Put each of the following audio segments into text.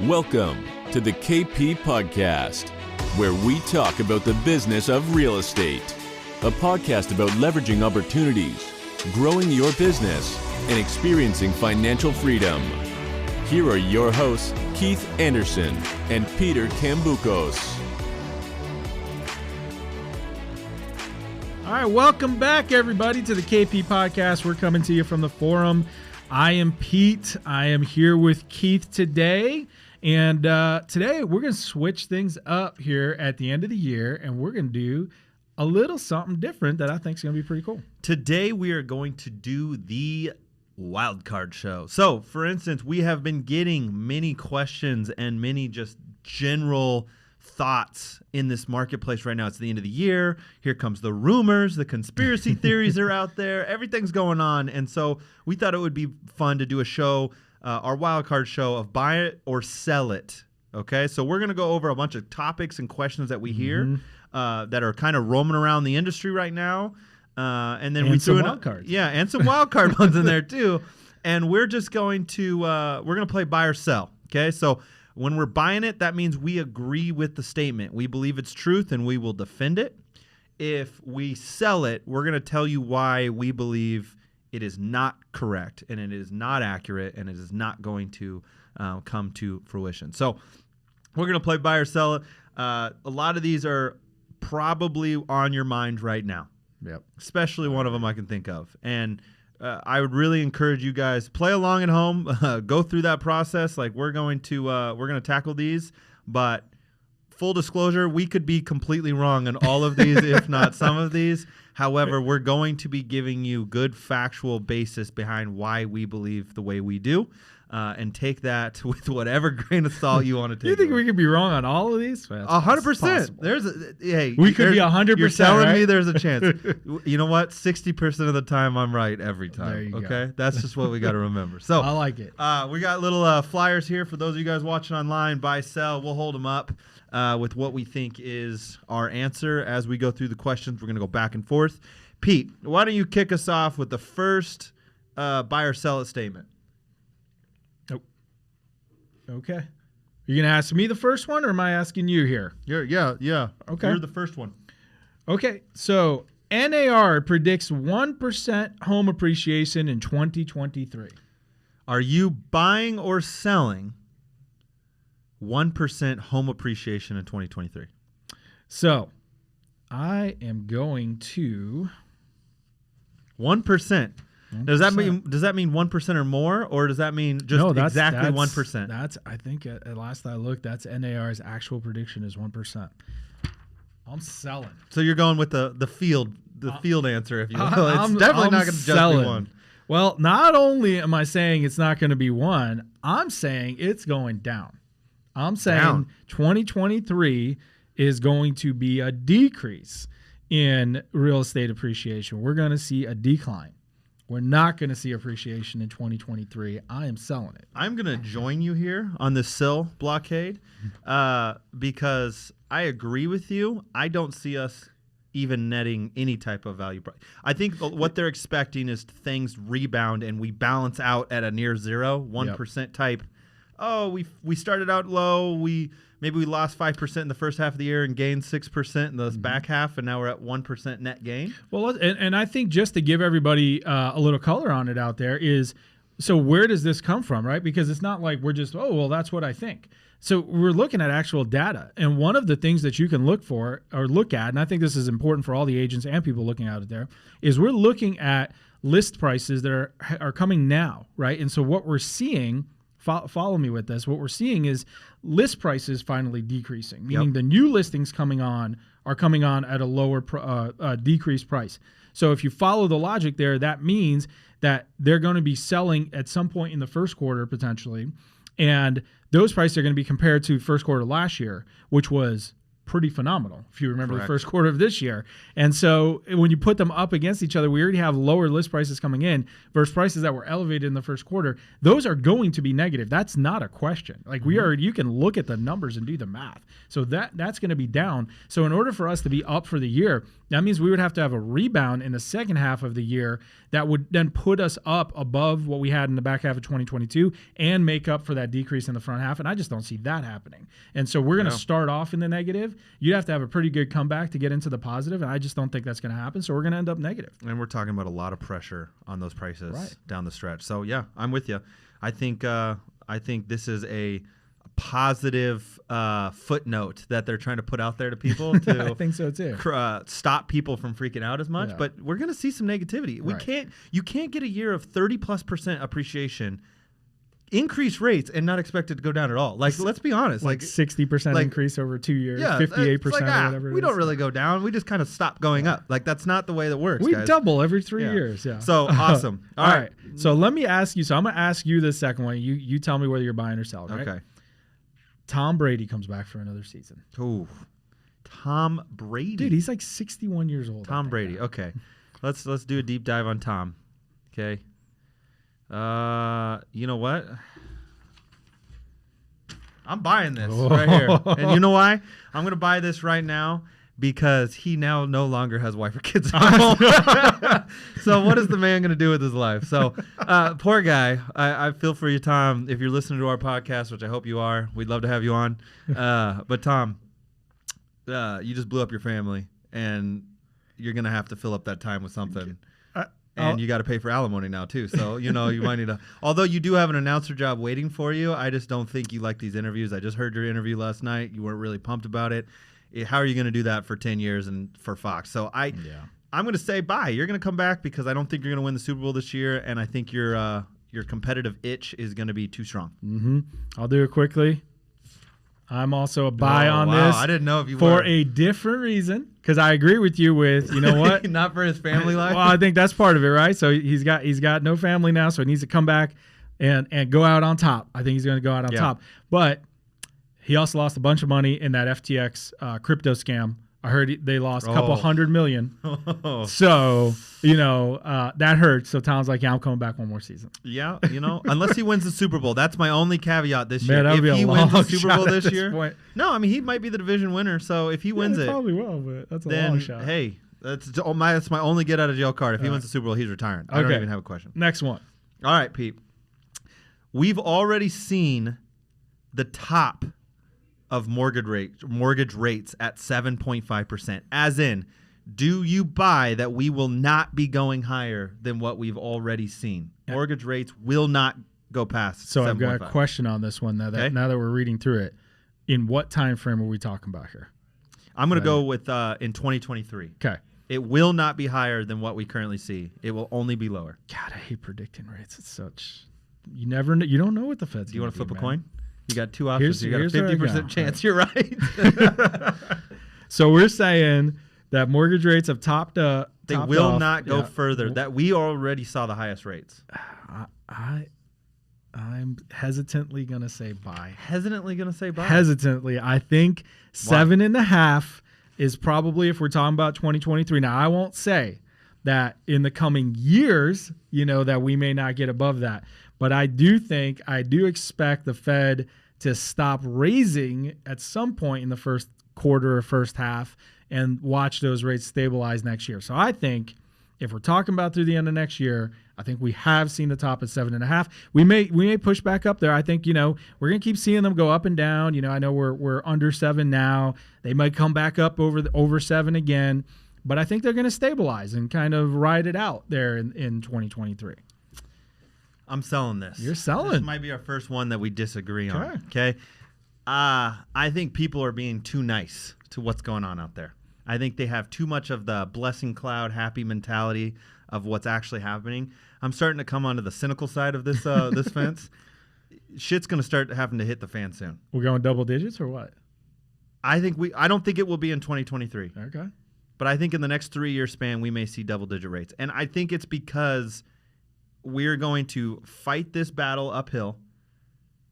Welcome to the KP Podcast, where we talk about the business of real estate. A podcast about leveraging opportunities, growing your business, and experiencing financial freedom. Here are your hosts, Keith Anderson and Peter Cambukos. All right, welcome back, everybody, to the KP Podcast. We're coming to you from the forum. I am Pete. I am here with Keith today. And today we're going to switch things up here at the end of the year, and we're going to do a little something different that I think is going to be pretty cool. Today we are going to do the wildcard show. So, for instance, we have been getting many questions and many just general thoughts in this marketplace right now. It's the end of the year. Here comes the rumors, the conspiracy theories are out there. Everything's going on. And so we thought it would be fun to do a show, our wildcard show of buy it or sell it. Okay, so we're going to go over a bunch of topics and questions that we hear that are kind of roaming around the industry right now. And then we threw in wildcards. Yeah, and some wildcard ones in there too. And we're just going to play buy or sell. Okay, so when we're buying it, that means we agree with the statement. We believe it's truth and we will defend it. If we sell it, we're going to tell you why we believe it is not correct and it is not accurate and it is not going to come to fruition. So we're going to play buy or sell it. A lot of these are probably on your mind right now. Yep. Especially one of them I can think of. And I would really encourage you guys, play along at home, go through that process. Like we're going to tackle these, but full disclosure, we could be completely wrong on all of these, if not some of these. However, we're going to be giving you good factual basis behind why we believe the way we do. And take that with whatever grain of salt you want to take. You think we could be wrong on all of these? 100%. We could be 100%. You're telling right? me there's a chance. You know what? 60% of the time I'm right every time. There you okay, go. That's just what we got to remember. So I like it. We got little flyers here for those of you guys watching online. Buy, sell. We'll hold them up with what we think is our answer as we go through the questions. We're going to go back and forth. Pete, why don't you kick us off with the first buy or sell it statement? Okay. You're going to ask me the first one, or am I asking you here? Yeah. Okay. You're the first one. Okay. So NAR predicts 1% home appreciation in 2023. Are you buying or selling 1% home appreciation in 2023? So I am going to 1%. Does that mean 1% or more, or does that mean just exactly 1%? That's I think at last I looked, that's NAR's actual prediction is 1%. I'm selling. So you're going with the field answer, if you will. It's definitely not going to just be one. Well, not only am I saying it's not going to be one, I'm saying it's going down. I'm saying 2023 is going to be a decrease in real estate appreciation. We're going to see a decline. We're not going to see appreciation in 2023. I am selling it. I'm going to join you here on this sell blockade because I agree with you. I don't see us even netting any type of value price. I think what they're expecting is things rebound and we balance out at a near zero, 1% type. Oh, we started out low. Maybe we lost 5% in the first half of the year and gained 6% in the back half, and now we're at 1% net gain. Well, and I think just to give everybody a little color on it out there is, so where does this come from, right? Because it's not like we're just, that's what I think. So we're looking at actual data, and one of the things that you can look at, and I think this is important for all the agents and people looking at it there, is we're looking at list prices that are coming now, right? And so what we're seeing, follow me with this, what we're seeing is list prices finally decreasing, meaning the new listings are coming on at a lower decreased price. So if you follow the logic there, that means that they're going to be selling at some point in the first quarter potentially, and those prices are going to be compared to first quarter last year, which was pretty phenomenal, if you remember Correct. the first quarter of this year. And so when you put them up against each other, we already have lower list prices coming in versus prices that were elevated in the first quarter. Those are going to be negative. That's not a question. Like you can look at the numbers and do the math. So that's going to be down. So in order for us to be up for the year, that means we would have to have a rebound in the second half of the year that would then put us up above what we had in the back half of 2022 and make up for that decrease in the front half. And I just don't see that happening. And so we're going to start off in the negative. You'd have to have a pretty good comeback to get into the positive, and I just don't think that's going to happen. So we're going to end up negative. And we're talking about a lot of pressure on those prices down the stretch. So yeah, I'm with you. I think this is a positive footnote that they're trying to put out there to people to I think so too. Stop people from freaking out as much. But we're going to see some negativity. You can't get a year of 30+% appreciation, increase rates, and not expect it to go down at all. Like, let's be honest. Like 60% increase over 2 years, 58% like, or whatever. We don't really go down. We just kind of stop going up. Like, that's not the way that works, We guys. double every 3 years. Yeah. So awesome. All right. So let me ask you. So I'm going to ask you the second one. You tell me whether you're buying or selling. Right? Okay. Tom Brady comes back for another season. Ooh. Tom Brady. Dude, he's like 61 years old. Tom Brady. Okay. Let's do a deep dive on Tom. Okay. You know what? I'm buying this right here. And you know why? I'm going to buy this right now because he now no longer has wife or kids at home. So what is the man going to do with his life? So poor guy. I feel for you, Tom. If you're listening to our podcast, which I hope you are, we'd love to have you on. But Tom, you just blew up your family, and you're going to have to fill up that time with something. And you got to pay for alimony now, too. So, you might need to. Although you do have an announcer job waiting for you, I just don't think you like these interviews. I just heard your interview last night. You weren't really pumped about it. How are you going to do that for 10 years and for Fox? So I'm going to say bye. You're going to come back because I don't think you're going to win the Super Bowl this year, and I think your competitive itch is going to be too strong. Mm-hmm. I'll do it quickly. I'm also a buy on this. I didn't know if you for were. a different reason, because I agree with you with, you know what? Not for his family life? Well, I think that's part of it, right? So he's got no family now, so he needs to come back and go out on top. I think he's going to go out on top. But he also lost a bunch of money in that FTX crypto scam. I heard they lost a couple $100 million. So, that hurts. So Tom's like, I'm coming back one more season. Yeah, unless he wins the Super Bowl. That's my only caveat this year. Man, if he wins the Super Bowl this year. Point. No, I mean, he might be the division winner. So if he wins it. Probably will, but that's a long shot. Hey, that's my only get out of jail card. If he wins the Super Bowl, he's retiring. I don't even have a question. Next one. All right, Pete. We've already seen the top of mortgage rates at 7.5%. As in, do you buy that we will not be going higher than what we've already seen? Mortgage rates will not go past. So 7.5. I've got a question on this one now that we're reading through it. In what time frame are we talking about here? I'm going to go with in 2023. Okay. It will not be higher than what we currently see. It will only be lower. God, I hate predicting rates. It's such you never know. You don't know what the Fed's. Do you want to flip a man. coin? You got two options. You got a 50% chance. Right. You're right. So we're saying that mortgage rates have topped up. They will not go further. That we already saw the highest rates. I'm hesitantly going to say buy. Hesitantly going to say buy? Hesitantly. I think 7.5 is probably, if we're talking about 2023. Now, I won't say that in the coming years, that we may not get above that. But I do expect the Fed to stop raising at some point in the first quarter or first half and watch those rates stabilize next year. So I think if we're talking about through the end of next year, I think we have seen the top at 7.5. We may push back up there. I think, we're going to keep seeing them go up and down. I know we're under 7 now. They might come back up over 7 again. But I think they're going to stabilize and kind of ride it out there in 2023. I'm selling this. You're selling. This might be our first one that we disagree on. Okay. I think people are being too nice to what's going on out there. I think they have too much of the blessing cloud happy mentality of what's actually happening. I'm starting to come onto the cynical side of this this fence. Shit's going to start having to hit the fan soon. We're going double digits or what? I don't think it will be in 2023. Okay. But I think in the next 3-year span we may see double digit rates. And I think it's because we're going to fight this battle uphill.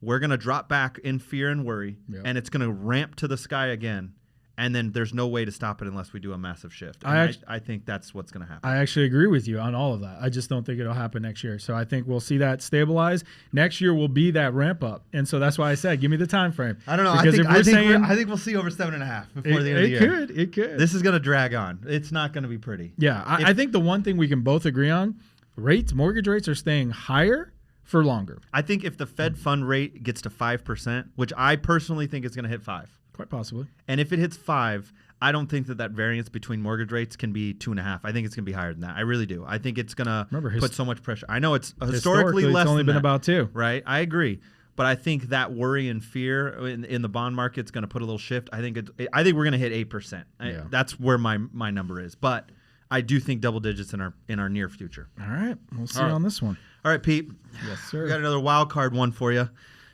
We're going to drop back in fear and worry, and it's going to ramp to the sky again. And then there's no way to stop it unless we do a massive shift. I think that's what's going to happen. I actually agree with you on all of that. I just don't think it'll happen next year. So I think we'll see that stabilize. Next year will be that ramp up. And so that's why I said, give me the time frame. I don't know. Because I think we'll see over 7.5 before the end of the year. It could. This is going to drag on. It's not going to be pretty. Yeah. I think the one thing we can both agree on, mortgage rates are staying higher for longer. I think if the Fed fund rate gets to 5%, which I personally think is going to hit 5. Quite possibly. And if it hits 5, I don't think that variance between mortgage rates can be 2.5. I think it's going to be higher than that. I really do. I think it's going to put so much pressure. I know it's historically less it's only than been that, about 2. Right? I agree. But I think that worry and fear in the bond market is going to put a little shift. I think we're going to hit 8%. Yeah. That's where my number is. But I do think double digits in our near future. All right. We'll see on this one. All right, Pete. Yes, sir. We got another wild card one for you.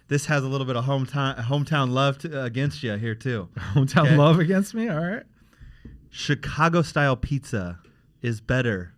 This has a little bit of hometown love against you here, too. Hometown love against me? All right. Chicago-style pizza is better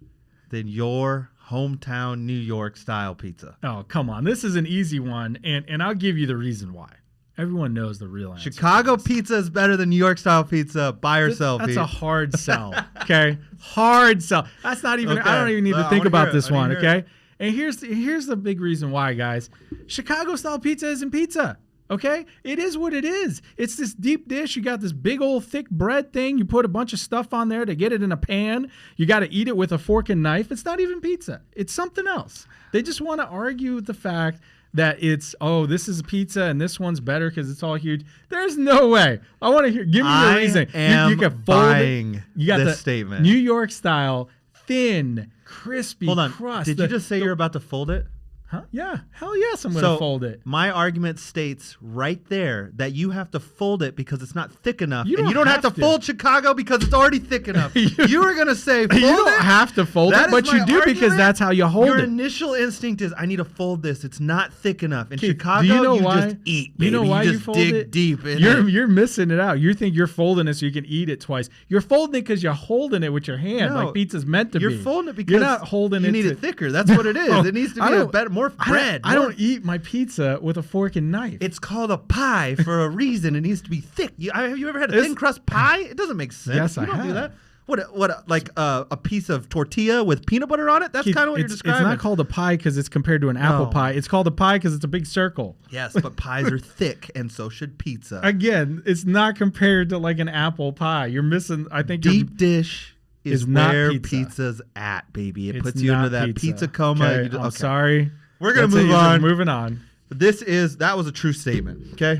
than your hometown New York-style pizza. Oh, come on. This is an easy one, and I'll give you the reason why. Everyone knows the real answer. Chicago pizza is better than New York-style pizza. Buy or sell, That's Pete. a hard sell, okay? Hard sell. That's not even, I don't even need to think about this one, okay? And here's the big reason why, guys. Chicago-style pizza isn't pizza, okay? It is what it is. It's this deep dish. You got this big old thick bread thing. You put a bunch of stuff on there to get it in a pan. You got to eat it with a fork and knife. It's not even pizza. It's something else. They just want to argue with the fact that it's, this is a pizza and this one's better because it's all huge. There's no way. I want to hear. Give me your reason. You can buying you got this statement. New York style, thin, crispy Hold on. crust. Did you just say you're about to fold it? Huh? Yeah. Hell yes, I'm going to fold it. My argument states right there that you have to fold it because it's not thick enough. You don't have to fold Chicago because it's already thick enough. you were going to say fold it. You don't have to fold it, but you do because that's how you hold it. Your initial instinct is, I need to fold this. It's not thick enough. In Keith, Chicago, do you know why? Just eat, baby. You know why you just fold dig it? deep in You're missing it out. You think you're folding it so you can eat it twice. You're folding it because you're holding it with your hand like pizza's meant to be. You're folding it because you're not holding you need it thicker. That's what it is. It needs to be more bread. I don't eat my pizza with a fork and knife. It's called a pie for a reason. It needs to be thick. Have you ever had a thin crust pie? It doesn't make sense. Yes, I don't have. do that. What like a piece of tortilla with peanut butter on it? That's kind of what you're describing. It's not called a pie because it's compared to an apple pie. It's called a pie because it's a big circle. Yes, but pies are thick, and so should pizza. Again, it's not compared to like an apple pie. You're missing. I think deep dish is not where pizza. Pizza's at, baby. It It's puts you into that pizza coma. Okay, I'm sorry. We're gonna move on. Moving on. That was a true statement. Okay.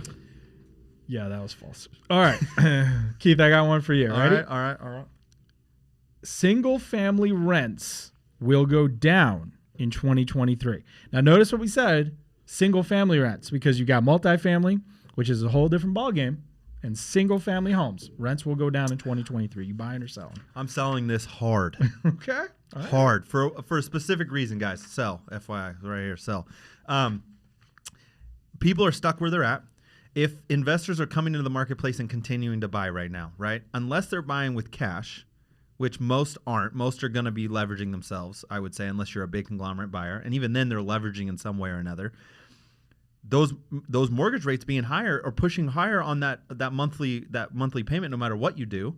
Yeah, that was false. All right, Keith, I got one for you. Ready? All right. Single family rents will go down in 2023. Now, notice what we said: single family rents, because you got multifamily, which is a whole different ballgame, and single family homes rents will go down in 2023. You buying or selling? I'm selling this hard. Okay. All right. Hard for a specific reason, guys. Sell, FYI, right here. Sell. People are stuck where they're at. If investors are coming into the marketplace and continuing to buy right now, right? Unless they're buying with cash, which most aren't. Most are going to be leveraging themselves, I would say, unless you're a big conglomerate buyer. And even then, they're leveraging in some way or another. Those mortgage rates being higher or pushing higher on that monthly payment, no matter what you do,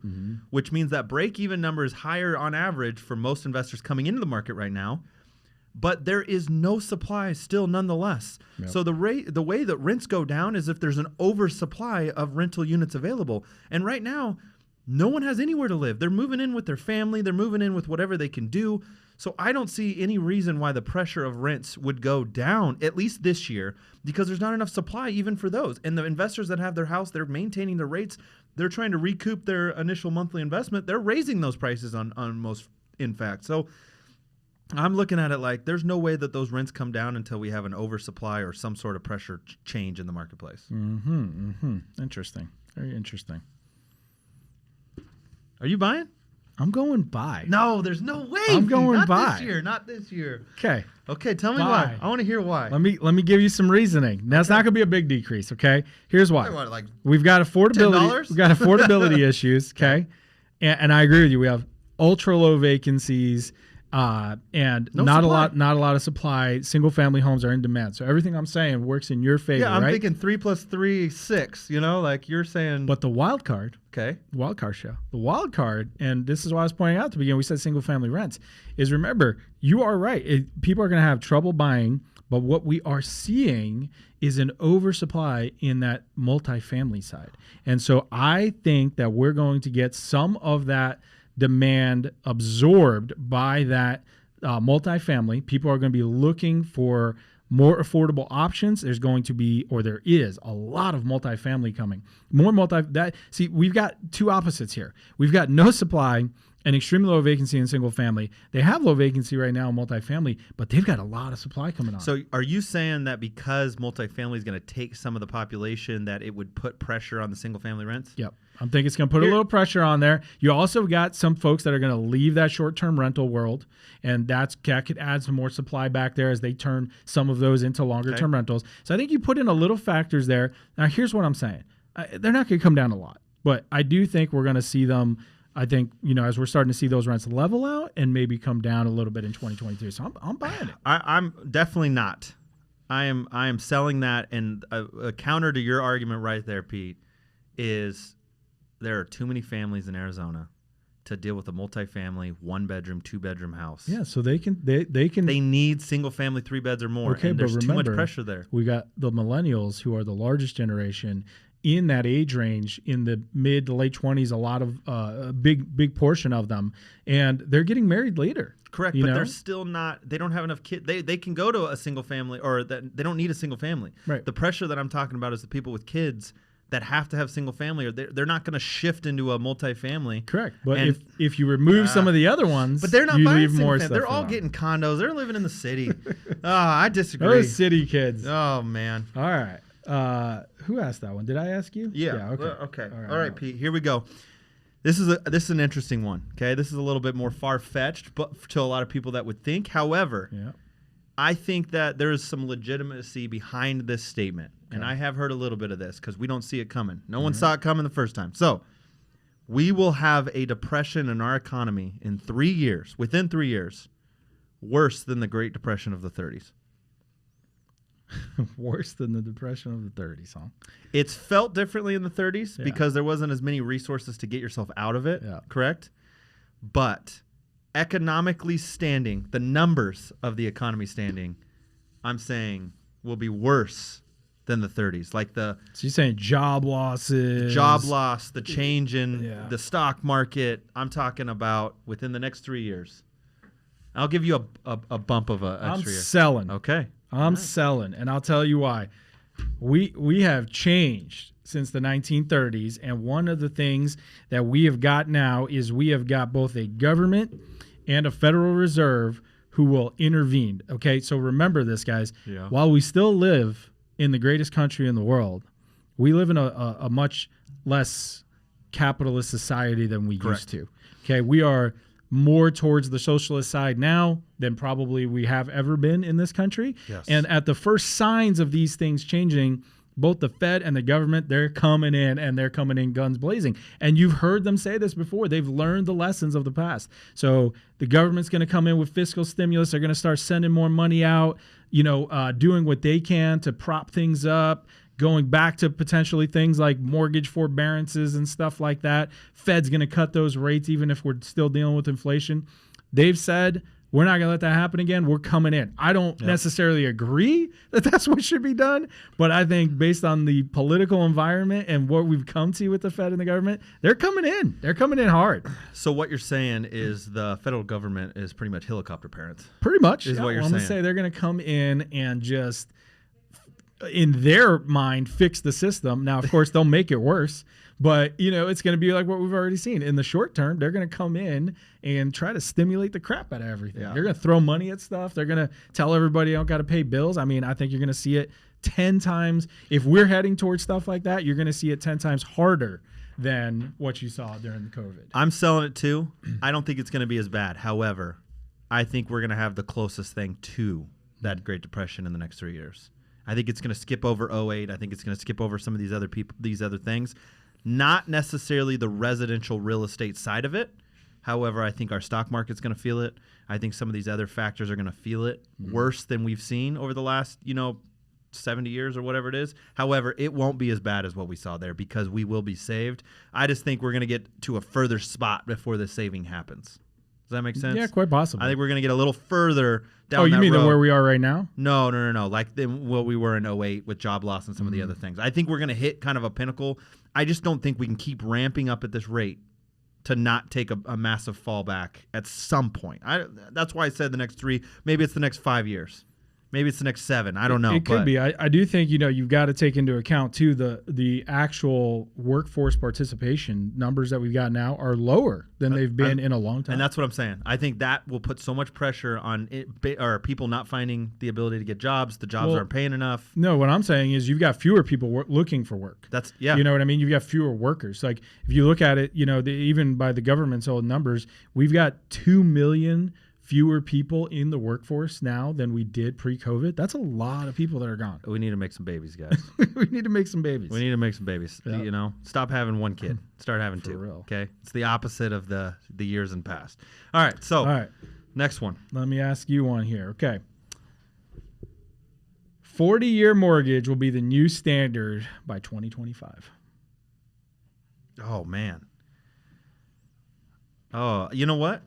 which means that break-even number is higher on average for most investors coming into the market right now. But there is no supply still nonetheless. Yep. So the way that rents go down is if there's an oversupply of rental units available. And right now, no one has anywhere to live. They're moving in with their family. They're moving in with whatever they can do. So I don't see any reason why the pressure of rents would go down, at least this year, because there's not enough supply even for those. And the investors that have their house, they're maintaining the rates. They're trying to recoup their initial monthly investment. They're raising those prices on most, in fact. So I'm looking at it like there's no way that those rents come down until we have an oversupply or some sort of pressure change in the marketplace. Interesting. Very interesting. Are you buying? I'm going buy. No, there's no way. I'm going not buy. Not this year. Okay. Okay, tell me buy. why. I want to hear why. Let me give you some reasoning. Now it's not going to be a big decrease, okay? Here's why. What, like we've got affordability. $10? We've got affordability issues, okay? And I agree with you. We have ultra low vacancies. and No not supply. a lot of supply. Single family homes are in demand. So everything I'm saying works in your favor. Yeah, I'm right? thinking 3 + 3 = 6. You know, like you're saying. But the wild card. Okay. Wild card show. The wild card, and this is what I was pointing out at the beginning, we said single family rents, is remember, you are right. People are going to have trouble buying, but what we are seeing is an oversupply in that multifamily side. And so I think that we're going to get some of that demand absorbed by that multifamily. People are going to be looking for more affordable options. There's going to be, or there is, a lot of multifamily coming. See, we've got two opposites here. We've got no supply and extremely low vacancy in single family. They have low vacancy right now in multifamily, but they've got a lot of supply coming on. So are you saying that because multifamily is going to take some of the population, that it would put pressure on the single family rents? Yep. I think it's going to put a little pressure on there. You also got some folks that are going to leave that short-term rental world, and that could add some more supply back there as they turn some of those into longer-term rentals. So I think you put in a little factors there. Now, here's what I'm saying. They're not going to come down a lot, but I do think we're going to see them, I think, as we're starting to see those rents level out and maybe come down a little bit in 2023. So I'm buying it. I'm definitely not. I am selling that, and a counter to your argument right there, Pete, is there are too many families in Arizona to deal with a multifamily 1-bedroom, 2-bedroom house. Yeah, so they can. They need single family 3 beds or more. Okay, and there's but too much remember, pressure there. We got the millennials who are the largest generation in that age range, in the mid to late 20s. A lot of a big portion of them, and they're getting married later. Correct, but they're still not. They don't have enough kids. They can go to a single family, or that they don't need a single family. Right. The pressure that I'm talking about is the people with kids that have to have single family, or they're not going to shift into a multifamily. Correct, but if you remove some of the other ones, but they're not you buying leave single more family. stuff. They're all getting condos. They're living in the city. I disagree. Those city kids. Oh man. All right. Who asked that one? Did I ask you? Yeah. Okay. Okay. All right, Pete. Here we go. This is an interesting one. Okay. This is a little bit more far fetched, but to a lot of people that would think. However, I think that there is some legitimacy behind this statement. And I have heard a little bit of this because we don't see it coming. No one saw it coming the first time. So we will have a depression in our economy in 3 years, within 3 years, worse than the Great Depression of the 30s. Worse than the Depression of the 30s, huh? It's felt differently in the 30s because there wasn't as many resources to get yourself out of it, correct? But economically standing, the numbers of the economy standing, I'm saying will be worse than the 30s. Like so you're saying job losses, job loss, the change in the stock market. I'm talking about within the next 3 years. I'll give you a bump of a extra year. Selling. Okay. I'm selling, and I'll tell you why. We have changed since the 1930s, and one of the things that we have got now is we have got both a government and a Federal Reserve who will intervene. Okay, so remember this, guys. Yeah. While we still live in the greatest country in the world, we live in a much less capitalist society than we used to. Okay, we are more towards the socialist side now than probably we have ever been in this country. Yes. And at the first signs of these things changing, both the Fed and the government, they're coming in, and they're coming in guns blazing. And you've heard them say this before. They've learned the lessons of the past. So the government's going to come in with fiscal stimulus. They're going to start sending more money out, doing what they can to prop things up, going back to potentially things like mortgage forbearances and stuff like that. Fed's going to cut those rates even if we're still dealing with inflation. They've said, we're not going to let that happen again. We're coming in. I don't necessarily agree that that's what should be done, but I think based on the political environment and what we've come to with the Fed and the government, they're coming in. They're coming in hard. So what you're saying is the federal government is pretty much helicopter parents. Pretty much. Is what you're I'm saying. going to say they're going to come in and just, in their mind, fix the system. Now, of course, they'll make it worse, but it's going to be like what we've already seen. In the short term, they're going to come in and try to stimulate the crap out of everything. Yeah. They're going to throw money at stuff. They're going to tell everybody I don't got to pay bills. I mean, I think you're going to see it 10 times. If we're heading towards stuff like that, you're going to see it 10 times harder than what you saw during the COVID. I'm selling it too. I don't think it's going to be as bad. However, I think we're going to have the closest thing to that Great Depression in the next 3 years. I think it's going to skip over 08. I think it's going to skip over some of these other things. Not necessarily the residential real estate side of it, However, I think our stock market's going to feel it. I think some of these other factors are going to feel it worse than we've seen over the last, 70 years or whatever it is. However, it won't be as bad as what we saw there because we will be saved. I just think we're going to get to a further spot before the saving happens. Does that make sense? Yeah, quite possibly. I think we're going to get a little further down Oh, you that mean road. than where we are right now? No. Like what we were in 08 with job loss and some of the other things. I think we're going to hit kind of a pinnacle. I just don't think we can keep ramping up at this rate to not take a massive fallback at some point. That's why I said the next 3. Maybe it's the next 5 years. Maybe it's the next 7. I don't know. It could be. I do think, you've got to take into account, too, the actual workforce participation numbers that we've got now are lower than they've been in a long time. And that's what I'm saying. I think that will put so much pressure on or people not finding the ability to get jobs. The jobs aren't paying enough. No, what I'm saying is you've got fewer people looking for work. Yeah. You know what I mean? You've got fewer workers. Like, if you look at it, even by the government's own numbers, we've got 2 million fewer people in the workforce now than we did pre-COVID. That's a lot of people that are gone. We need to make some babies, guys. We need to make some babies. We need to make some babies. Yep. Stop having one kid. Start having For 2. real. Okay? It's the opposite of the years in past. All right. So, All right. next one. Let me ask you one here. Okay. 40-year mortgage will be the new standard by 2025. Oh, man. Oh, you know what?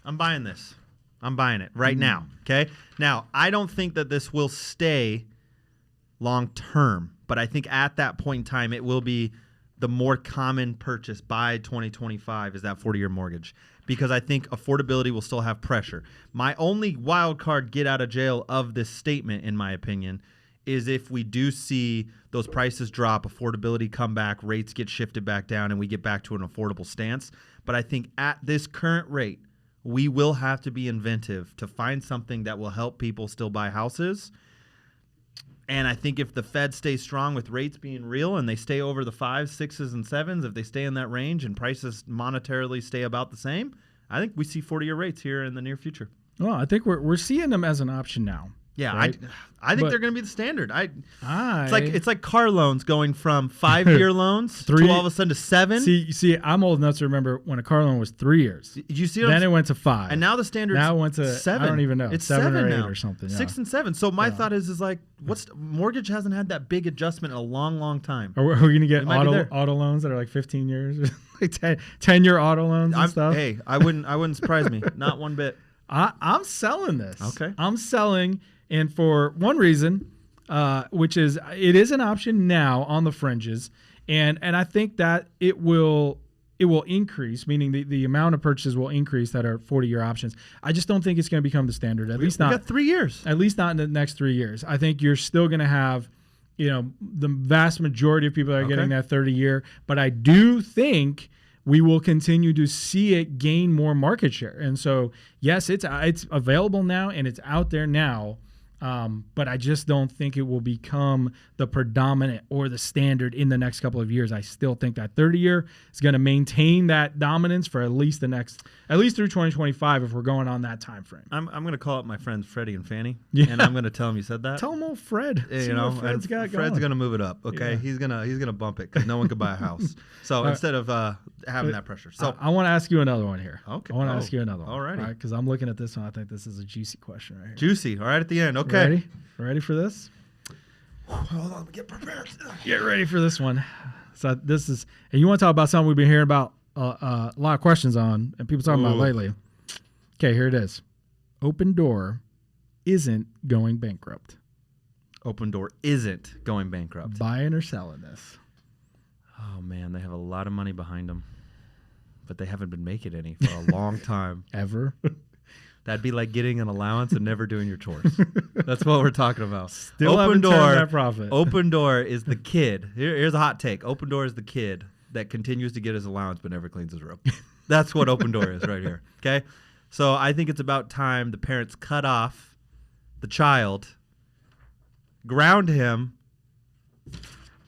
I'm buying this. I'm buying it right now, okay? Now, I don't think that this will stay long term, but I think at that point in time, it will be the more common purchase by 2025 is that 40-year mortgage because I think affordability will still have pressure. My only wild card get out of jail of this statement, in my opinion, is if we do see those prices drop, affordability come back, rates get shifted back down, and we get back to an affordable stance. But I think at this current rate, we will have to be inventive to find something that will help people still buy houses. And I think if the Fed stays strong with rates being real and they stay over the 5s, 6s, and 7s, if they stay in that range and prices monetarily stay about the same, I think we see 40-year rates here in the near future. Well, I think we're seeing them as an option now. Yeah, right? I think they're going to be the standard. It's like car loans going from 5-year loans to all of a sudden to 7. See, I'm old enough to remember when a car loan was 3 years. Did you see? Then it went to 5, and now the standard. Now it went to 7. I don't even know. It's 7 or 8 now. or something. 6 and 7. So my thought is like, mortgage hasn't had that big adjustment in a long, long time. Are we going to get might be there. auto loans that are like 15 years, like 10-year auto loans and stuff? Hey, I wouldn't surprise me, not one bit. I'm selling this. Okay. I'm selling, and for one reason, which is it is an option now on the fringes, and I think that it will increase, meaning the amount of purchases will increase that are 40-year options. I just don't think it's going to become the standard. At least not. We got 3 years. At least not in the next 3 years. I think you're still going to have, the vast majority of people that are getting that 30-year, but I do think we will continue to see it gain more market share. And so, yes, it's available now and it's out there now, but I just don't think it will become the predominant or the standard in the next couple of years. I still think that 30-year is going to maintain that dominance for at least through 2025 if we're going on that time frame. I'm going to call up my friends Freddie and Fannie, Yeah. and I'm going to tell them you said that. Tell them old Fred. Fred's going to move it up. Okay, Yeah. he's gonna bump it because no one could buy a house. So instead of having that pressure, so I want to ask you another one here. Okay. I want to ask you another one. Alrighty. Because I'm looking at this one. I think this is a juicy question right here. juicy. All right, at the end. Okay. Ready for this? Hold on, get prepared. Get ready for this one. So this is, and you want to talk about something we've been hearing about a lot of questions on, and people talking about lately. Okay, here it is. Open Door isn't going bankrupt. Open Door isn't going bankrupt. Buying or selling this? Oh man, they have a lot of money behind them, but they haven't been making any for a long time. Ever? That'd be like getting an allowance and never doing your chores. That's what we're talking about. Still haven't turned that profit. Open Door is the kid. Here's a hot take. Open Door is the kid that continues to get his allowance but never cleans his room. That's what Open Door is right here. Okay? So I think it's about time the parents cut off the child, ground him,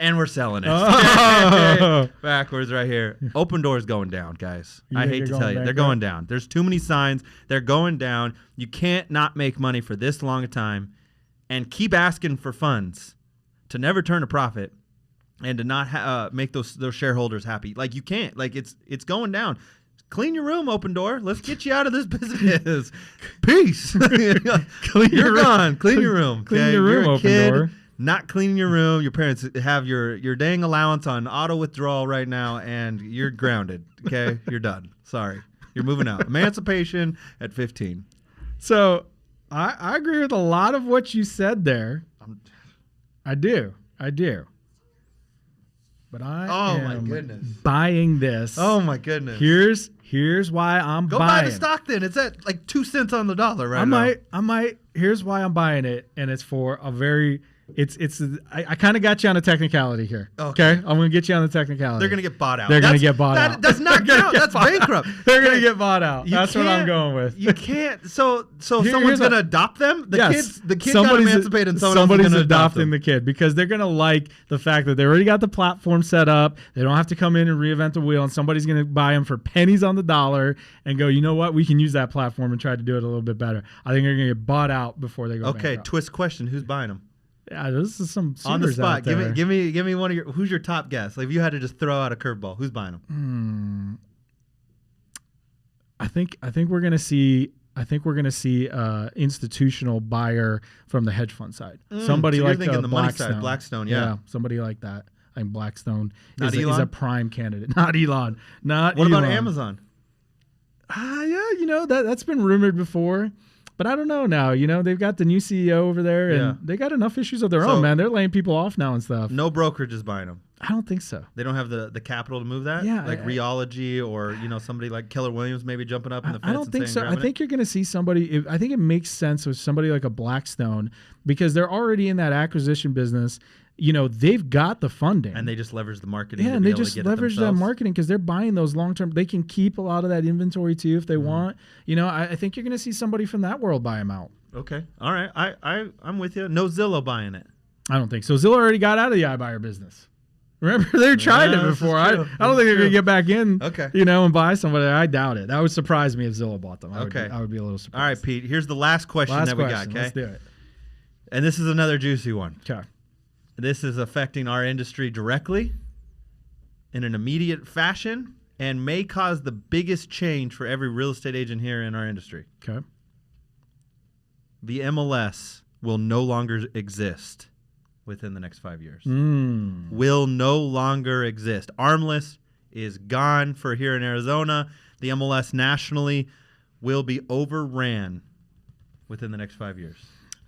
and we're selling it. Oh. Backwards right here. Open Door is going down, guys. You I think hate they're to going tell you. They're bankrupt? going down. There's too many signs. They're going down. You can't not make money for this long a time and keep asking for funds to never turn a profit and to not make those shareholders happy. Like, you can't. Like, it's going down. clean your room, Open Door. Let's get you out of this business. Peace. Clean You're gone. Clean your room. Clean your room, You're a Open kid, Door. not cleaning your room. Your parents have your dang allowance on auto withdrawal right now, and you're grounded. Okay, you're done. Sorry, you're moving out. Emancipation at 15. So I agree with a lot of what you said there. I do. But I my am goodness. buying this. Oh my goodness. Here's why I'm Go buying. buy the stock then. It's at like 2 cents on the dollar right now. I might. Here's why I'm buying it, and it's for a very. I kind of got you on a technicality here. Okay. I'm going to get you on the technicality. They're going to get bought out. They're going to get bought out. That does not count. That's bankrupt. They're going to get bought out. That's what I'm going with. You can't. So someone's going to adopt them? The kid got emancipated and somebody's adopting adopting the kid because they're going to like the fact that they already got the platform set up. They don't have to come in and reinvent the wheel, and somebody's going to buy them for pennies on the dollar and go, you know what? We can use that platform and try to do it a little bit better. I think they're going to get bought out before they go bankrupt. Twist question. Who's buying them? Yeah, this is some on the spot. Out there. Give me one of your. Who's your top guess? Like if you had to just throw out a curveball, who's buying them? I think we're gonna see. Institutional buyer from the hedge fund side. Somebody so like the money side, Blackstone. Blackstone, yeah. Somebody like that. I think Blackstone Not is Elon? a prime candidate. Not Elon. Not What Elon. about Amazon? Yeah, that's been rumored before. But I don't know now. They've got the new CEO over there, and they got enough issues of their own, man. They're laying people off now and stuff. No brokerage is buying them. I don't think so. They don't have the capital to move that? Yeah. Like Reology or, somebody like Keller Williams maybe jumping up in the fence. I don't think so. I think you're going to see somebody. I think it makes sense with somebody like a Blackstone because they're already in that acquisition business. They've got the funding. And they just leverage the marketing. Yeah, and they just leverage that marketing because they're buying those long-term. They can keep a lot of that inventory too if they want. I think you're going to see somebody from that world buy them out. Okay. All right. I'm with you. No Zillow buying it. I don't think so. Zillow already got out of the iBuyer business. Remember, they tried it before. I don't think they're going to get back in, and buy somebody. I doubt it. That would surprise me if Zillow bought them. I would be a little surprised. All right, Pete. Here's the last question we got, okay? Let's do it. And this is another juicy one. Okay. This is affecting our industry directly in an immediate fashion and may cause the biggest change for every real estate agent here in our industry. Okay. The MLS will no longer exist within the next 5 years. Will no longer exist. Armless is gone for here in Arizona. The MLS nationally will be overran within the next 5 years.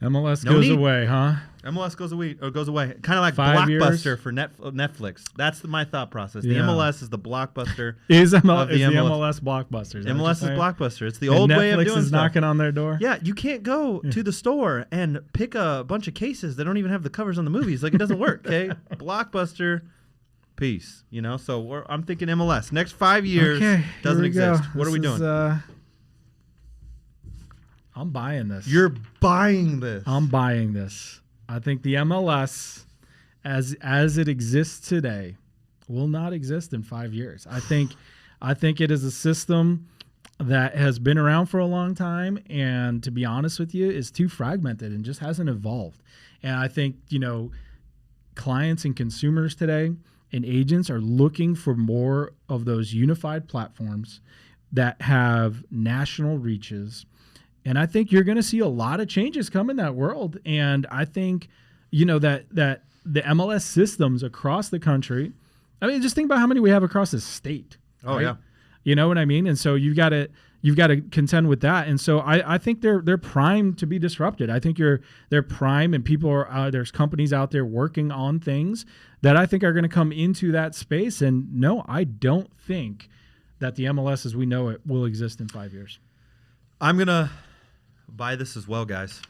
MLS goes away, huh? MLS goes away. Kind of like 5 Blockbuster years? for Netflix. That's my thought process. The MLS is the Blockbuster. Is the MLS Blockbuster? MLS is Blockbuster. It's the old way of doing stuff. Netflix is knocking on their door? Yeah, you can't go to the store and pick a bunch of cases that don't even have the covers on the movies. Like, it doesn't work, okay? Blockbuster, peace. So I'm thinking MLS. Next 5 years doesn't exist. What are we doing? I'm buying this. You're buying this. I'm buying this. I think the MLS, as it exists today, will not exist in 5 years. I think it is a system that has been around for a long time, and to be honest with you, is too fragmented and just hasn't evolved. And I think clients and consumers today and agents are looking for more of those unified platforms that have national reaches. And I think you're going to see a lot of changes come in that world. And I think, that the MLS systems across the country, I mean, just think about how many we have across the state. Oh, right? Yeah. You know what I mean? And so you've got to contend with that. And so I think they're primed to be disrupted. I think they're prime, and people are there's companies out there working on things that I think are going to come into that space. And no, I don't think that the MLS as we know it will exist in 5 years. I'm going to buy this as well, guys.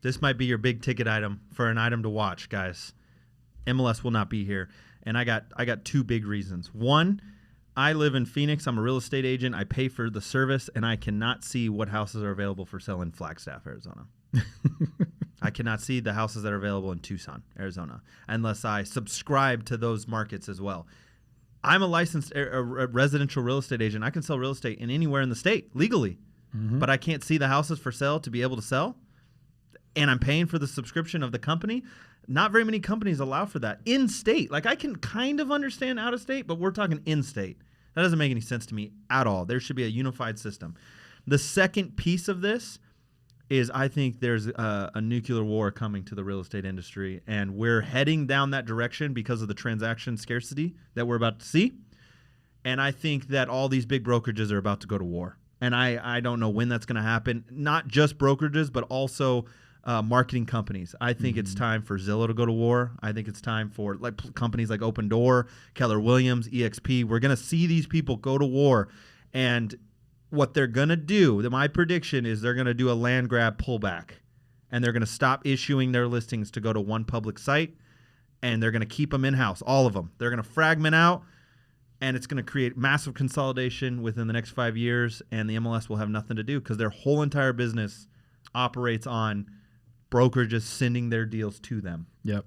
This might be your big ticket item for an item to watch, guys. MLS will not be here. And I got two big reasons. One, I live in Phoenix. I'm a real estate agent. I pay for the service, and I cannot see what houses are available for sale in Flagstaff, Arizona. I cannot see the houses that are available in Tucson, Arizona, unless I subscribe to those markets as well. I'm a licensed residential real estate agent. I can sell real estate in anywhere in the state legally. But I can't see the houses for sale to be able to sell, and I'm paying for the subscription of the company. Not very many companies allow for that in state. Like, I can kind of understand out of state, but we're talking in state. That doesn't make any sense to me at all. There should be a unified system. The second piece of this is I think there's a nuclear war coming to the real estate industry, and we're heading down that direction because of the transaction scarcity that we're about to see. And I think that all these big brokerages are about to go to war. And I don't know when that's going to happen. Not just brokerages, but also marketing companies. I think it's time for Zillow to go to war. I think it's time for companies like Open Door, Keller Williams, EXP. We're going to see these people go to war. And what they're going to do, my prediction is they're going to do a land grab pullback. And they're going to stop issuing their listings to go to one public site. And they're going to keep them in-house, all of them. They're going to fragment out. And it's going to create massive consolidation within the next 5 years. And the MLS will have nothing to do because their whole entire business operates on brokerages sending their deals to them. Yep.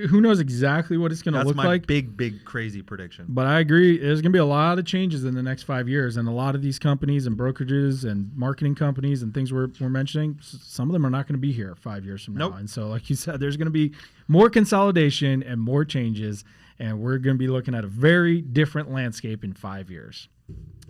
Who knows exactly what it's going to look like. That's my big, crazy prediction. But I agree. There's going to be a lot of changes in the next 5 years. And a lot of these companies and brokerages and marketing companies and things we're mentioning, some of them are not going to be here 5 years from now. And so, like you said, there's going to be more consolidation and more changes. And we're going to be looking at a very different landscape in 5 years.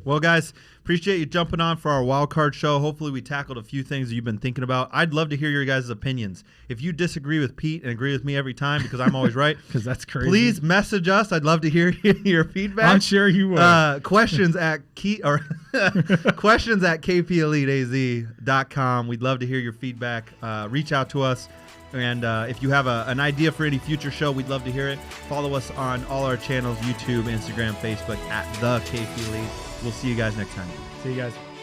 Well, guys, appreciate you jumping on for our wildcard show. Hopefully we tackled a few things that you've been thinking about. I'd love to hear your guys' opinions. If you disagree with Pete and agree with me every time because I'm always right, because that's crazy, please message us. I'd love to hear your feedback. I'm sure you will. Questions at kpeliteaz.com. We'd love to hear your feedback. Reach out to us. And if you have an idea for any future show, we'd love to hear it. Follow us on all our channels, YouTube, Instagram, Facebook, at the KP Elite. We'll see you guys next time. See you guys.